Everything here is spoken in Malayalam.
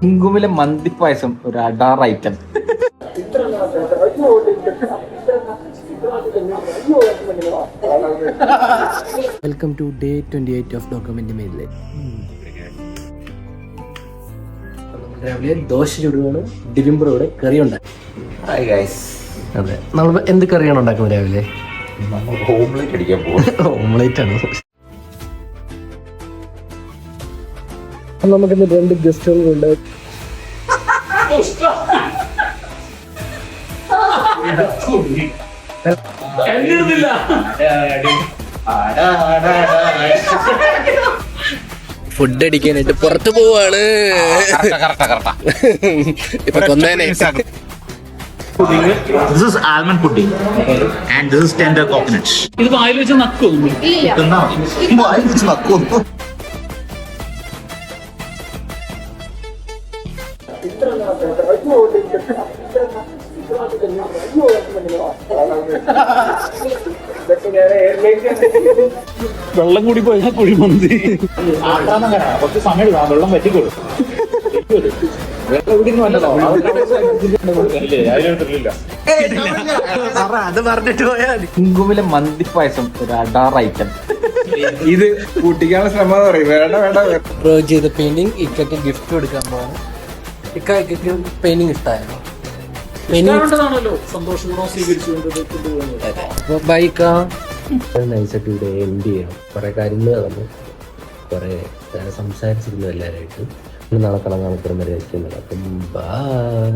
കുങ്കുമിലെ മന്തിപ്പായസം ഒരു അഡാർ item. Welcome to day 28 of document മെയിലെ. രാവിലെ ദോശ ചുടുകയാണ്, ഡിബിംബറോടെ കറി ഉണ്ടാക്കി. അതെ, നമ്മൾ എന്ത് കറിയാണ് ഉണ്ടാക്കുന്നത് രാവിലെ? ഓംലെറ്റ് അടിക്കാൻ പോകും. ഓംലെറ്റ് ആണ്. നമുക്കിന്ന് 2 ഗസ്റ്റുകളുണ്ട്. ഫുഡ് അടിക്കാനായിട്ട് പുറത്തു പോവാണ്. ഇപ്പൊ കൊന്നേനെ. This is almond pudding and this is tender coconut. ഇത് വായിൽ വെച്ച് നക്കും. വായിൽ വെച്ച് നക്കും. വെള്ളം കൂടി പോയാൽ കുഴിമന്തി. കുറച്ച് സമയം വെള്ളം പറ്റിക്കോളൂ. അത് പറഞ്ഞിട്ട് പോയാൽ കുങ്കുമിലെ മന്തിപ്പായസം ഒരു അഡാർ ഐറ്റം. ഇത് കൂട്ടിക്കാനുള്ള ശ്രമം പറയും. വേണ്ട വേണ്ട. പ്രോ ചെയ്ത പെയിന്റിങ് ഇക്കൊക്കെ ഗിഫ്റ്റ് കൊടുക്കാൻ പോവാണ്. ഇക്കൊക്കെ പെയിന്റിങ് ഇഷ്ടമായോ? പെയിന്റിംഗ് സന്തോഷപൂർവ്വം സ്വീകരിച്ചുകൊണ്ട് ബൈക്കാ നൈസായിട്ട് ഇവിടെ എൻഡ് ചെയ്യണം. കുറെ കാര്യങ്ങൾ നടന്നു, കുറെ സംസാരിച്ചിരുന്നു എല്ലാവരായിട്ടും. നാളെ കാണാൻ കാണപ്പെടുന്നവരായിരിക്കും. അപ്പം ബൈ.